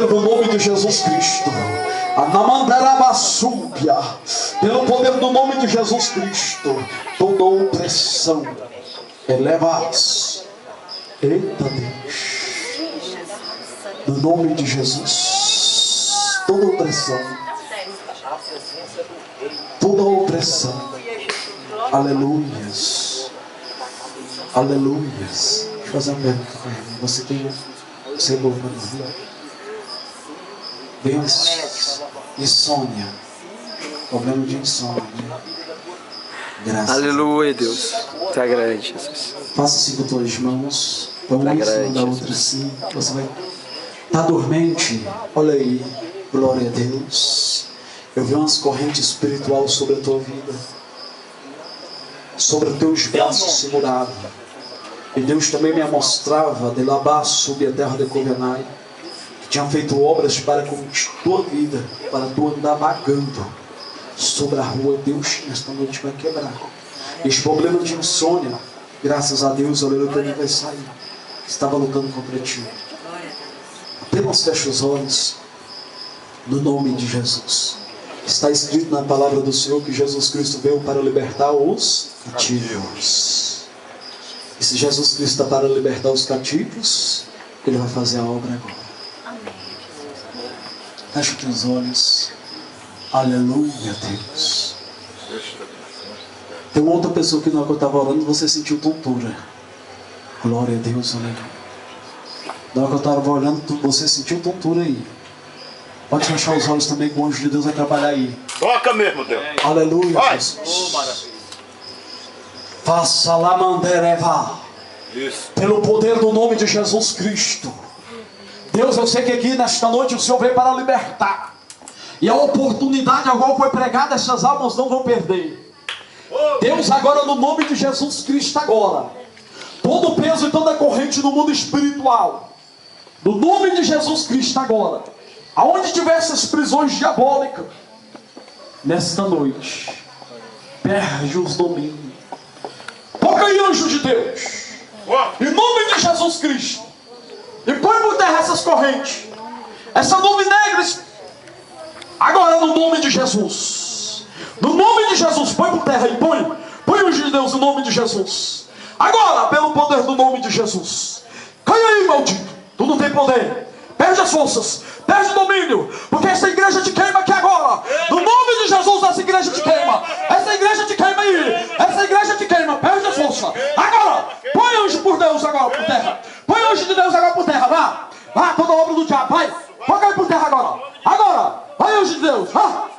poder do nome de Jesus Cristo. Pelo poder do nome de Jesus Cristo, toda opressão eleva-se. Eita Deus, no nome de Jesus, toda opressão, aleluias, aleluias. Deixa eu fazer uma pergunta para ele. Você tem cebola para mim? Vem insônia, problema de insônia, né? Graças. Aleluia, Deus. Te agrade, Jesus. Faça assim com as tuas mãos. Põe uma em cima da outra assim. Você vai estar dormente. Olha aí. Glória a Deus. Eu vi umas correntes espirituais sobre a tua vida, sobre os teus braços segurados. E Deus também me mostrava de lá subir a terra de Covenai, que tinha feito obras para com tua vida, para tu andar vagando sobre a rua. Deus nesta noite vai quebrar esse problema de insônia. Graças a Deus, aleluia, também vai sair. Estava lutando contra ti. Apenas fecha os olhos, no nome de Jesus. Está escrito na palavra do Senhor que Jesus Cristo veio para libertar os cativos. E se Jesus Cristo está para libertar os cativos, Ele vai fazer a obra agora. Fecha os teus olhos. Aleluia, Deus. Tem uma outra pessoa que na hora que eu estava orando, você sentiu tontura. Glória a Deus, aleluia. Na hora que eu estava orando, você sentiu tontura aí. Pode fechar os olhos também, que o anjo de Deus vai trabalhar aí. Toca mesmo, Deus. Aleluia, Jesus. Faça lá mandereva. Isso. Pelo poder do nome de Jesus Cristo. Deus, eu sei que aqui nesta noite o Senhor veio para libertar. E a oportunidade a qual foi pregada, essas almas não vão perder. Deus, agora no nome de Jesus Cristo, agora, todo o peso e toda a corrente no mundo espiritual, no nome de Jesus Cristo agora, aonde tiver essas prisões diabólicas, nesta noite, perde os domínios. Toca aí, anjo de Deus, em nome de Jesus Cristo, e põe por terra essas correntes, essa nuvem negra, agora no nome de Jesus. No nome de Jesus, põe por terra e põe o anjo de Deus, no nome de Jesus. Agora, pelo poder do nome de Jesus, cai aí, maldito. Tu não tem poder. Perde as forças, perde o domínio, porque essa igreja te queima aqui agora. No nome de Jesus, essa igreja te queima. Essa igreja te queima aí. Essa igreja te queima, perde a força. Agora, põe anjo por Deus agora por terra. Põe anjo de Deus agora por terra, vá. Vá, toda obra do diabo, vai. Põe aí por terra agora. Agora, vai anjo de Deus, vá.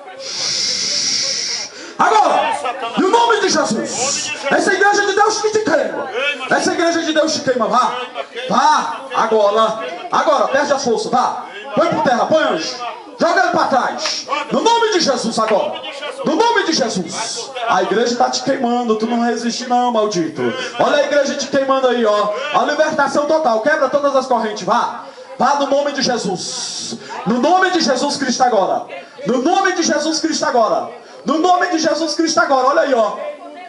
Agora, no nome de Jesus, essa igreja de Deus que te queima. Essa igreja de Deus te queima, vá. Vá, agora, perde as forças, vá. Põe por terra, põe anjo. Joga ele para trás. No nome de Jesus agora. No nome de Jesus. A igreja está te queimando, tu não resiste não, maldito. Olha a igreja te queimando aí, ó. A libertação total, quebra todas as correntes, vá. Vá no nome de Jesus. No nome de Jesus Cristo agora. No nome de Jesus Cristo agora. No nome de Jesus Cristo agora, olha aí, ó.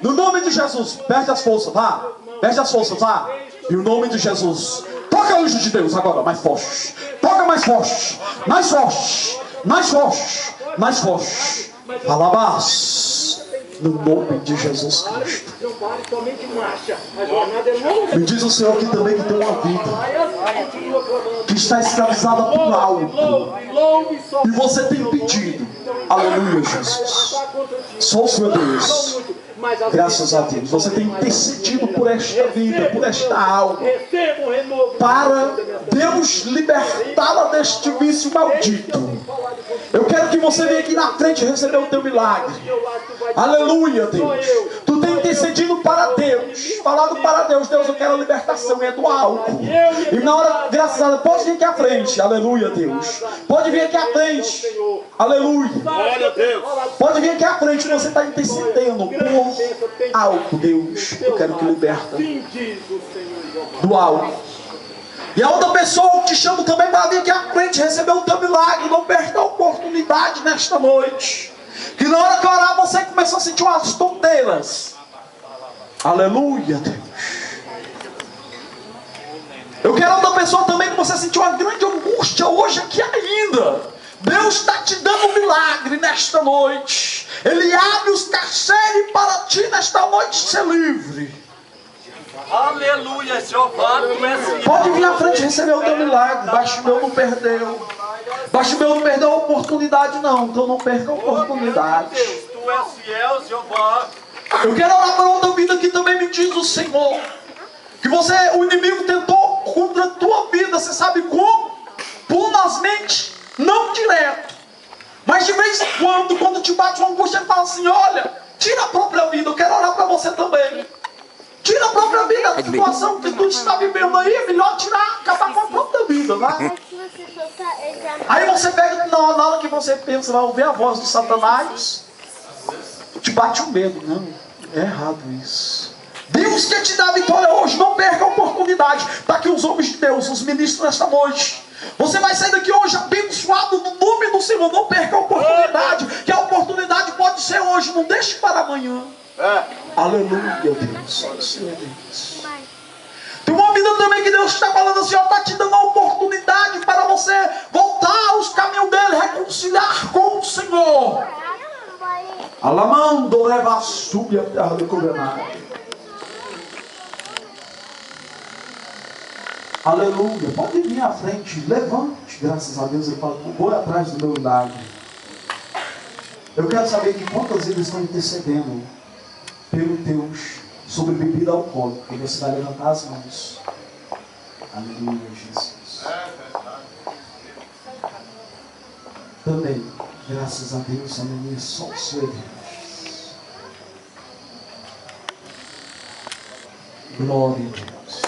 No nome de Jesus, perde as forças, vá. Perde as forças, vá. E o nome de Jesus. Toca o anjo de Deus agora, mais forte. Toca mais forte. Mais forte. Mais forte. Mais forte. Alabás. No nome de Jesus Cristo. Me diz o Senhor aqui também que tem uma vida que está escravizada por algo. E você tem pedido. Aleluia, Jesus. Só o Senhor Deus. Graças a Deus. Você tem intercedido por esta vida, por esta alma, para Deus libertá-la deste vício maldito. Eu quero que você venha aqui na frente receber o teu milagre. Aleluia, Deus. Tu tem intercedido para Deus, falado para Deus. Deus, eu quero a libertação, é do álcool. E na hora, graças a Deus, pode vir aqui à frente. Aleluia, Deus. Pode vir aqui à frente. Aleluia. Pode vir aqui à frente. Você está intercedendo por álcool, Deus. Eu quero que liberta do álcool. E a outra pessoa que te chama também para vir aqui à frente receber o teu milagre. Não perca a oportunidade nesta noite. Que na hora que orar você começou a sentir umas tonteiras. Aleluia, Deus. Eu quero outra pessoa também que você sentiu uma grande angústia hoje aqui ainda. Deus está te dando um milagre nesta noite. Ele abre os carcéis para ti nesta noite ser livre. Aleluia, Jeová, tu és fiel. Pode vir à frente receber o teu milagre. Bartimeu não perdeu. Bartimeu não perdeu a oportunidade, não. Então não perca a oportunidade. Deus, tu és fiel, Jeová. Eu quero orar para outra vida que também me diz o Senhor. Que o inimigo tentou contra a tua vida. Você sabe como? Punazmente, não direto. Mas de vez em quando te bate uma angústia, ele fala assim: olha, tira a própria vida. Eu quero orar para você também. Tira a própria vida. A situação que tu está vivendo aí, é melhor tirar, acabar com a própria vida, né? Aí você pega, na hora que você pensa, vai ouvir a voz do Satanás, te bate um medo. Não, é errado isso. Deus quer te dar a vitória hoje. Não perca a oportunidade. Está aqui os homens de Deus, os ministros nesta noite. Você vai sair daqui hoje abençoado no nome do Senhor. Não perca a oportunidade, que a oportunidade pode ser hoje. Não deixe para amanhã. Aleluia, Deus. Deus. Tem uma vida também que Deus está falando assim: está te dando a oportunidade para você voltar aos caminhos dele, reconciliar com o Senhor. Alamando leva a súbia a terra do covenado. Aleluia. Pode vir à frente. Levante. Graças a Deus. Ele fala: vou atrás do meu milagre. Eu quero saber que quantas vidas estão intercedendo pelo Deus sobre bebida alcoólica. E você vai levantar as mãos. Aleluia, Jesus. Também, graças a Deus, aleluia, só o Senhor Deus. Glória a Deus.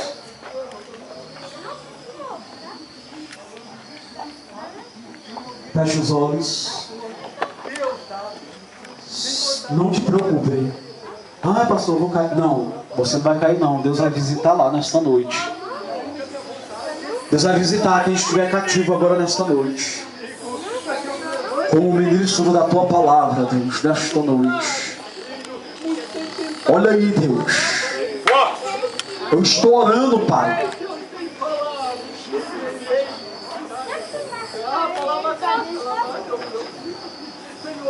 Feche os olhos. Não te preocupe. Ah, pastor, eu vou cair. Não, você não vai cair não. Deus vai visitar lá nesta noite. Deus vai visitar quem estiver cativo agora nesta noite. Como ministro da tua palavra, Deus, nesta noite. Olha aí, Deus. Eu estou orando, Pai.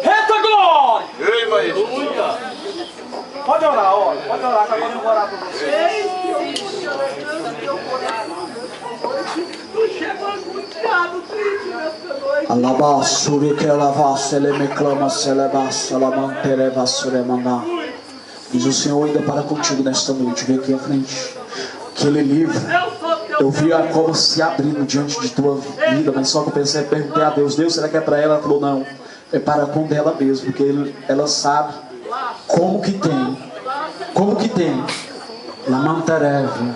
Eita glória! Ei, maestro. Pode orar, ó. Pode orar, que agora eu vou orar por você. Alabasuri que lavasse, ele me clama, se levasse, alamantere vassure mandar. Diz o Senhor ainda para contigo nesta noite. Vem aqui à frente. Que ele livre. Eu vi a cova se abrindo diante de tua vida, mas só que eu pensei, perguntei a Deus: Deus, será que é para ela? Ela falou: não, é para com dela mesmo, porque ela sabe como que tem lamantareva,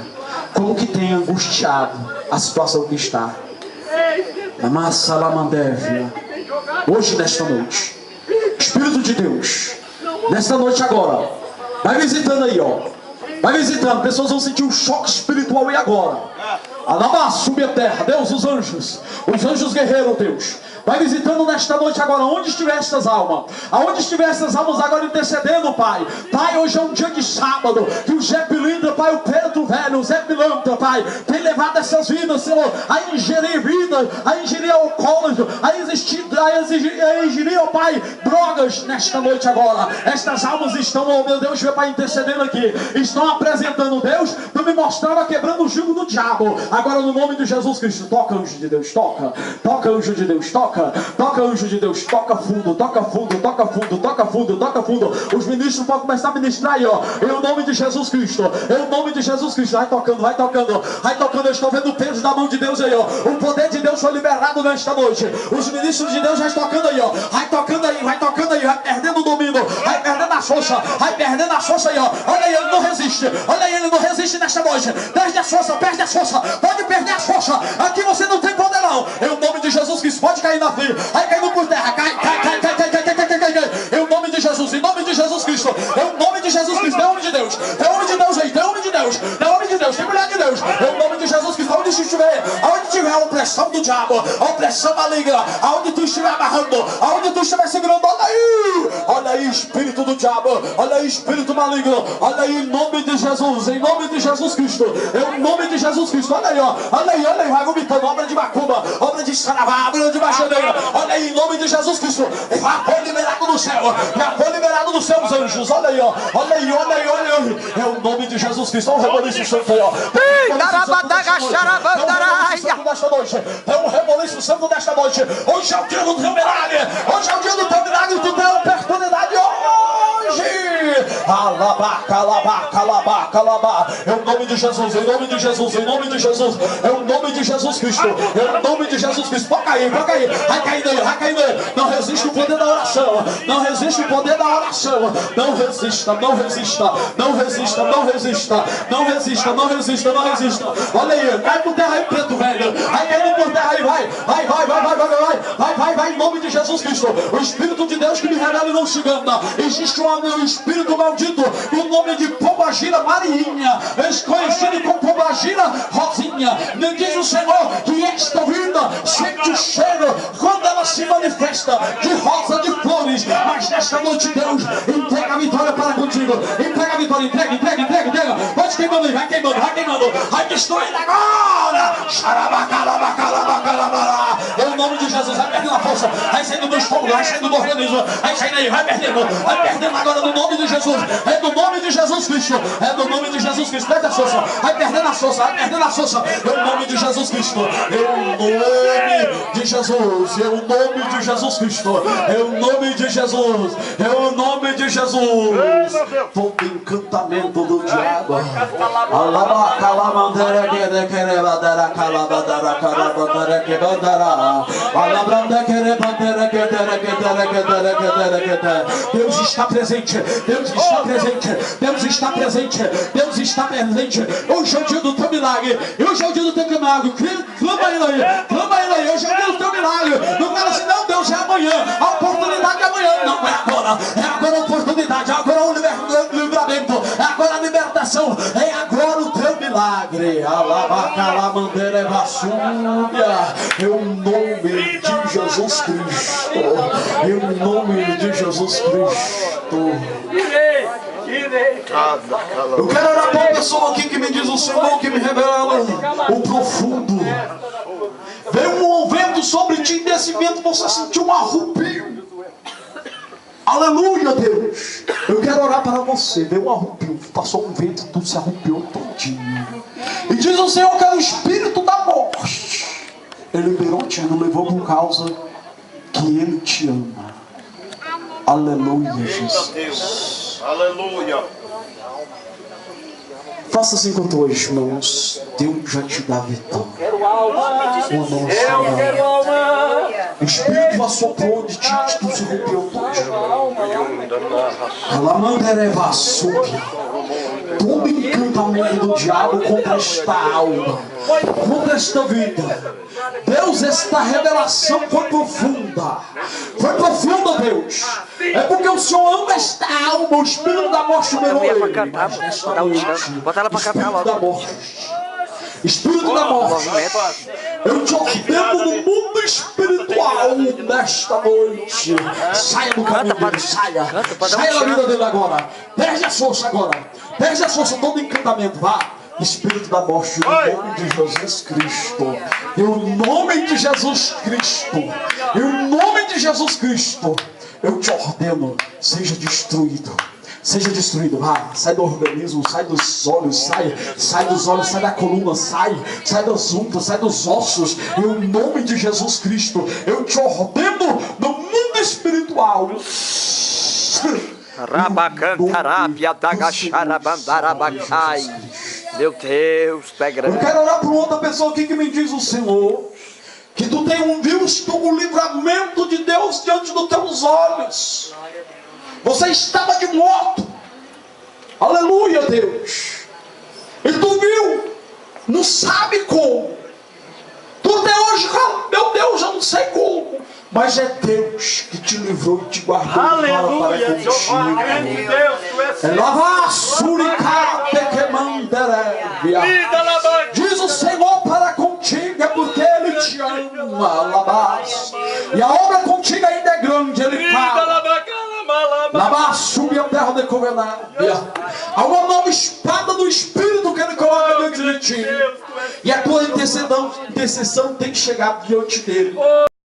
como que tem angustiado a situação que está. Na massa lamandévia. Hoje, nesta noite, Espírito de Deus, nesta noite agora, vai visitando aí, ó. Vai visitando, pessoas vão sentir um choque espiritual aí agora. Alabá, sube a terra, Deus, os anjos guerreiros, Deus. Vai visitando nesta noite agora, onde estiver estas almas. Aonde estiver estas almas agora intercedendo, Pai. Pai, hoje é um dia de sábado. Que o Zé Pilintra, Pai, o Pedro Velho, o Zé Pilantra, Pai, tem levado essas vidas, Senhor, a ingerir vida, a ingerir alcoólicos, a ingerir, ó Pai, drogas nesta noite agora. Estas almas estão, ó meu Deus, meu Pai, intercedendo aqui. Estão apresentando Deus para me mostrar, quebrando o jugo do diabo. Agora, no nome de Jesus Cristo, toca, anjo de Deus, toca. Toca, anjo de Deus, toca. Toca, anjo de Deus, toca fundo, toca fundo, toca fundo, toca fundo, toca fundo. Os ministros podem começar a ministrar aí, ó. Em nome de Jesus Cristo, em nome de Jesus Cristo. Vai tocando, vai tocando, vai tocando. Eu estou vendo o peso da mão de Deus aí, ó. O poder de Deus foi liberado nesta noite. Os ministros de Deus já estão tocando aí, ó. Vai tocando aí, vai tocando aí, vai perdendo o domínio, vai perdendo a força, vai perdendo a força aí, ó. Olha aí, ele não resiste, olha aí, ele não resiste nesta noite. Perde a força, pode perder a força. Aqui você não tem poder não. Em nome de Jesus Cristo, pode cair na fria, vai caindo por terra, cai. Em nome de Jesus, em nome de Jesus Cristo, em nome de Jesus Cristo, é homem de Deus, é homem de Deus aí, tem mulher de Deus, em nome de Jesus Cristo, onde estiver a opressão do diabo, a opressão maligna, aonde tu estiver amarrando, aonde tu estiver segurando, olha aí, espírito do diabo, olha aí, espírito maligno, olha aí, em nome de Jesus, em nome de Jesus Cristo, em nome de Jesus Cristo, olha aí, ó, olha aí, vai vomitando, obra de macumba, obra de saravá, obra de baixadeira, olha aí, em nome de Jesus Cristo, já foi liberado do céu, já foi liberado dos seus anjos, olha aí, ó, olha aí, olha aí, olha aí, é o nome de Jesus Cristo, olha o reboliço santo aí, ó, é um reboliço santo desta noite, hoje é o dia do teu milagre, hoje é o dia do teu milagre, tu tem a oportunidade hoje, alabá, calabá, calabá, calabá, é o nome de Jesus, em nome de Jesus, em nome de Jesus, é o nome de Jesus Cristo, é o nome de Jesus Cristo, pode cair, vai caindo aí, vai caindo aí, não resiste o poder da oração, não resiste o poder da oração, não resista, não resista, não resista, não resista, não resista, não resista, não resista, olha aí, cai por terra aí, preto velho, vai caindo por terra aí, vai, em nome de Jesus Cristo, o Espírito de Deus que me revela e não se engana, existe um espírito maldito, o nome de Pombagira Marinha, conhecido como Pombagira Rosinha, me diz o Senhor que esta vida sente o cheiro quando ela se manifesta de rosa, de flores, mas nesta noite Deus entrega a vitória para contigo, entrega a vitória, entrega, pode queimando aí, vai queimando, vai destruindo agora, é o nome de Jesus, vai perdendo a força, vai saindo do estômago, vai saindo do organismo, vai saindo aí, vai perdendo agora no nome de Jesus, é do nome de Jesus Cristo, é do nome de Jesus Cristo, perde a força, vai perdendo a força, é o nome de Jesus Cristo, é o nome de Jesus, é o nome de Jesus Cristo, é o nome de Jesus, é o nome de Jesus, todo encantamento do diabo, alaba, calamandera, querebadara, calabadara, calabadara, quebadara, Deus está presente, Deus está presente, Deus está presente, Deus está presente. Hoje é o dia do teu milagre, hoje é o dia do teu milagre. Clama ele aí, hoje é o dia do teu milagre. Não fala assim, não, Deus, é amanhã, a oportunidade é amanhã. Não, é agora a oportunidade, é agora o livramento, é agora a libertação, é agora o teu milagre. Alabacalamandeira é o nome de Jesus Cristo, em nome de Jesus Cristo. Eu quero orar para uma pessoa aqui que me diz o Senhor, que me revela o profundo. Veio um vento sobre ti, e desse vento você sentiu um arrupio. Aleluia, Deus. Eu quero orar para você. Veio um arrupio, passou um vento, tudo se arrupiou todinho. E diz o Senhor que é o espírito da morte. Ele liberou-te, não levou por causa que Ele te ama. Aleluia, Jesus. Aleluia. Faça assim com tuas mãos. Deus já te dá vitória. O Espírito assoprou de ti, tu se rompeu todo encantamento do diabo contra esta alma, contra esta vida. Deus, esta revelação foi profunda, Deus. É porque o Senhor ama esta alma, o Espírito da morte liberou ele. Bota ela pra cantar logo. Espírito da morte, eu te ordeno no mundo espiritual nesta noite. Saia do caminho dele, saia da vida dele agora. Perde a força agora, perde a força, todo encantamento, vá. Espírito da morte, no nome de Jesus Cristo, em nome de Jesus Cristo, em nome de Jesus Cristo, eu te ordeno, seja destruído. Seja destruído, vai, sai do organismo, sai dos olhos, sai dos olhos, sai da coluna, sai das juntas, sai dos ossos, em nome de Jesus Cristo, eu te ordeno no mundo espiritual. Meu Deus, tu é grande. Eu quero orar para outra pessoa aqui que me diz o Senhor, que tu tem visto o livramento de Deus diante dos teus olhos. Você estava de moto, aleluia, Deus, e tu viu, não sabe como, tu até hoje, meu Deus, eu não sei como, mas é Deus que te livrou e te guardou. Aleluia, Deus, diz o Senhor para contigo, é porque Ele te ama. ama, labás. E a obra contigo ainda é grande, ele fala. Labás, subi a terra de covenant. Há uma nova espada do Espírito que ele coloca diante de ti. E a tua intercessão tem chegado diante dele.